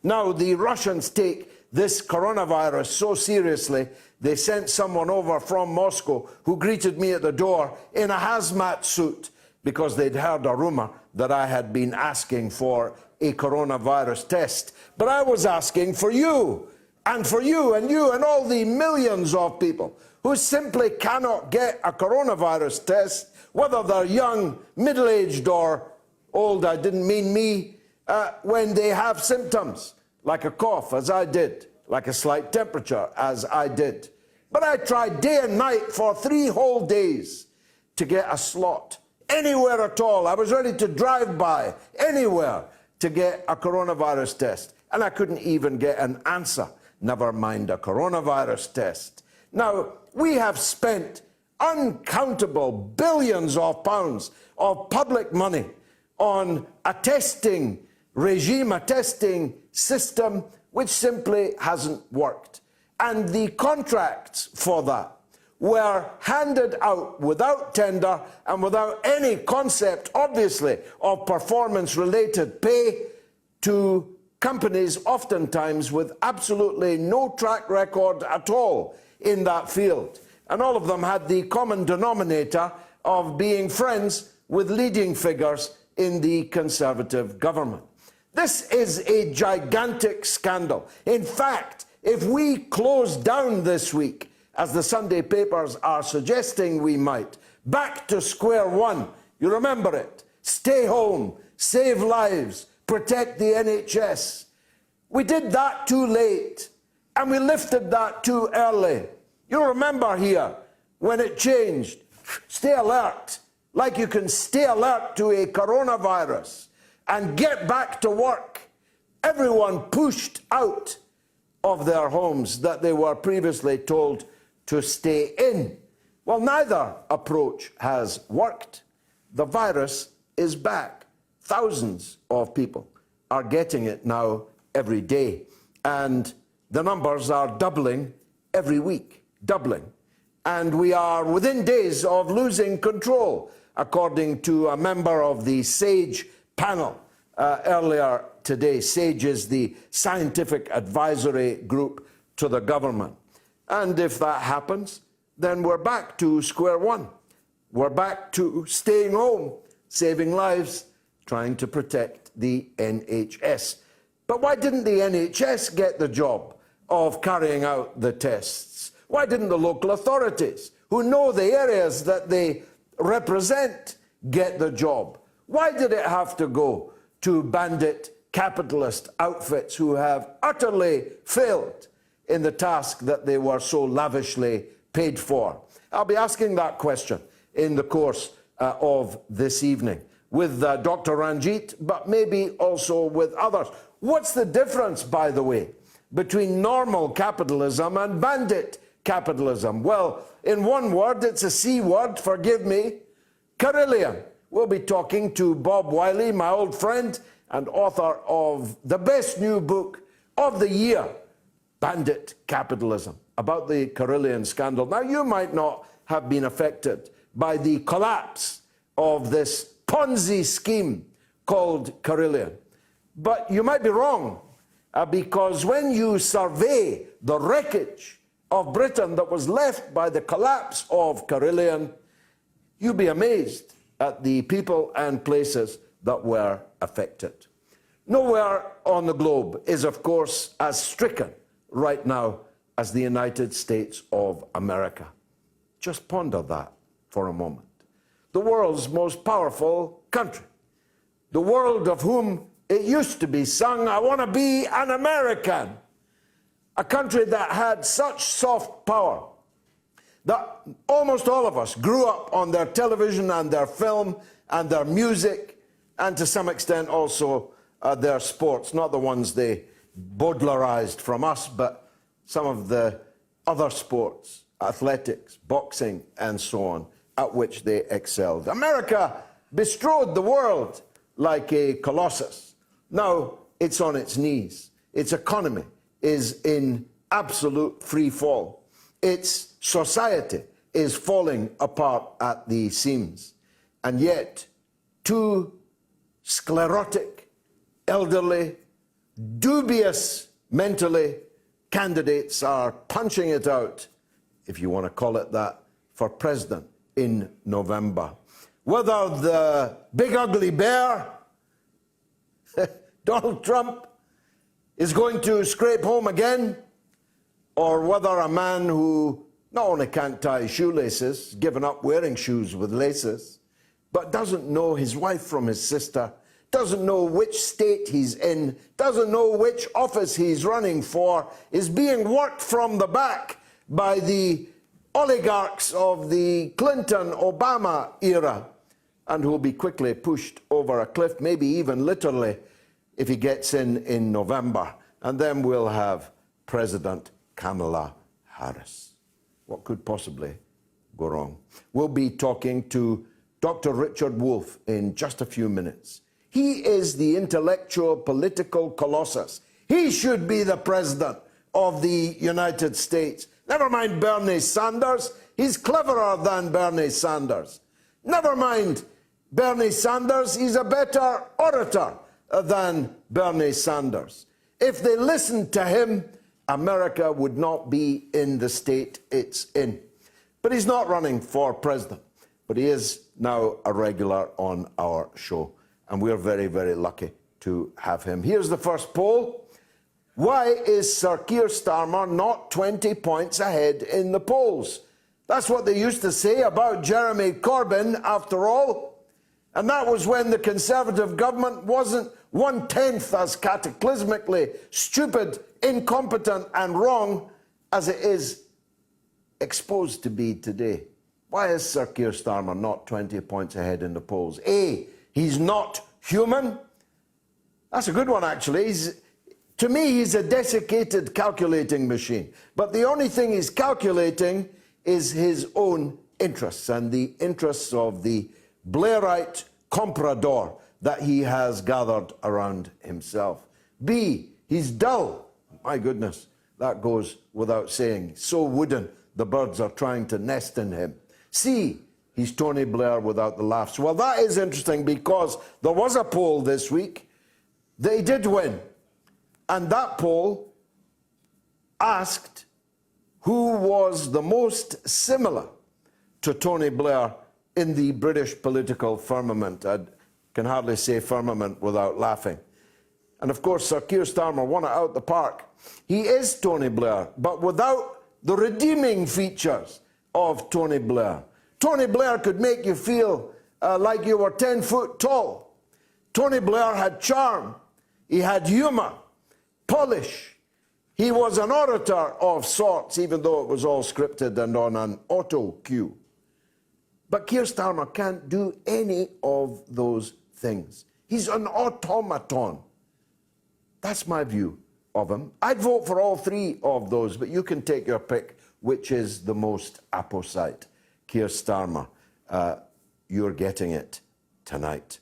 Now, the Russians take this coronavirus so seriously, they sent someone over from Moscow who greeted me at the door in a hazmat suit because they'd heard a rumor that I had been asking for a coronavirus test. But I was asking for you, and for you, and all the millions of people who simply cannot get a coronavirus test, whether they're young, middle-aged, or old, I didn't mean me, when they have symptoms, like a cough, as I did, like a slight temperature, as I did. But I tried day and night for 3 whole days to get a slot, anywhere at all. I was ready to drive by anywhere to get a coronavirus test, and I couldn't even get an answer, never mind a coronavirus test. Now, we have spent uncountable billions of pounds of public money on a testing regime, a testing system which simply hasn't worked. And the contracts for that were handed out without tender and without any concept, obviously, of performance-related pay to companies oftentimes with absolutely no track record at all in that field. And all of them had the common denominator of being friends with leading figures in the Conservative government. This is a gigantic scandal. In fact, if we close down this week, as the Sunday papers are suggesting we might, back to square one, you remember it, stay home, save lives, protect the NHS. We did that too late, and we lifted that too early. You remember here, when it changed, stay alert, like you can stay alert to a coronavirus and get back to work. Everyone pushed out of their homes that they were previously told to stay in. Well, neither approach has worked. The virus is back. Thousands of people are getting it now every day, and the numbers are doubling every week, doubling. And we are within days of losing control, according to a member of the SAGE panel earlier today. SAGE is the scientific advisory group to the government. And if that happens, then we're back to square one. We're back to staying home, saving lives, trying to protect the NHS. But why didn't the NHS get the job of carrying out the tests? Why didn't the local authorities, who know the areas that they represent, get the job? Why did it have to go to bandit capitalist outfits who have utterly failed in the task that they were so lavishly paid for? I'll be asking that question in the course of this evening with Dr. Ranjit, but maybe also with others. What's the difference, by the way, between normal capitalism and bandit capitalism? Well, in one word, it's a C word, forgive me, Carillion. We'll be talking to Bob Wiley, my old friend and author of the best new book of the year, Bandit Capitalism, about the Carillion scandal. Now, you might not have been affected by the collapse of this Ponzi scheme called Carillion, but you might be wrong, because when you survey the wreckage of Britain that was left by the collapse of Carillion, you'll be amazed at the people and places that were affected. Nowhere on the globe is, of course, as stricken right now as the United States of America. Just ponder that for a moment. The world's most powerful country, the world of whom it used to be sung, I want to be an American, a country that had such soft power that almost all of us grew up on their television and their film and their music, and to some extent also their sports, not the ones they Baudelarized from us, but some of the other sports, athletics, boxing, and so on, at which they excelled. America bestrode the world like a colossus. Now it's on its knees. Its economy is in absolute free fall. Its society is falling apart at the seams. And yet, two sclerotic, elderly, dubious mentally candidates are punching it out, if you want to call it that, for president in November. Whether the big ugly bear, Donald Trump, is going to scrape home again, or whether a man who not only can't tie his shoelaces, given up wearing shoes with laces, but doesn't know his wife from his sister, doesn't know which state he's in, doesn't know which office he's running for, is being worked from the back by the oligarchs of the Clinton-Obama era, and who'll be quickly pushed over a cliff, maybe even literally, if he gets in November. And then we'll have President Kamala Harris. What could possibly go wrong? We'll be talking to Dr. Richard Wolff in just a few minutes. He is the intellectual political colossus. He should be the president of the United States. Never mind Bernie Sanders. He's cleverer than Bernie Sanders. Never mind Bernie Sanders. He's a better orator than Bernie Sanders. If they listened to him, America would not be in the state it's in. But he's not running for president. But he is now a regular on our show. And we're very, very lucky to have him. Here's the first poll. Why is Sir Keir Starmer not 20 points ahead in the polls? That's what they used to say about Jeremy Corbyn, after all. And that was when the Conservative government wasn't 1/10 as cataclysmically stupid, incompetent and wrong as it is exposed to be today. Why is Sir Keir Starmer not 20 points ahead in the polls? A, he's not human. That's a good one, actually. To me, he's a desiccated calculating machine. But the only thing he's calculating is his own interests and the interests of the Blairite comprador that he has gathered around himself. B, he's dull. My goodness, that goes without saying. So wooden, the birds are trying to nest in him. C, he's Tony Blair without the laughs. Well, that is interesting because there was a poll this week. They did win. And that poll asked who was the most similar to Tony Blair in the British political firmament. I can hardly say firmament without laughing. And of course, Sir Keir Starmer won it out the park. He is Tony Blair, but without the redeeming features of Tony Blair. Tony Blair could make you feel like you were 10 foot tall. Tony Blair had charm. He had humor, polish. He was an orator of sorts, even though it was all scripted and on an auto cue. But Keir Starmer can't do any of those things. He's an automaton. That's my view of him. I'd vote for all three of those, but you can take your pick, which is the most apposite. Keir Starmer, you're getting it tonight.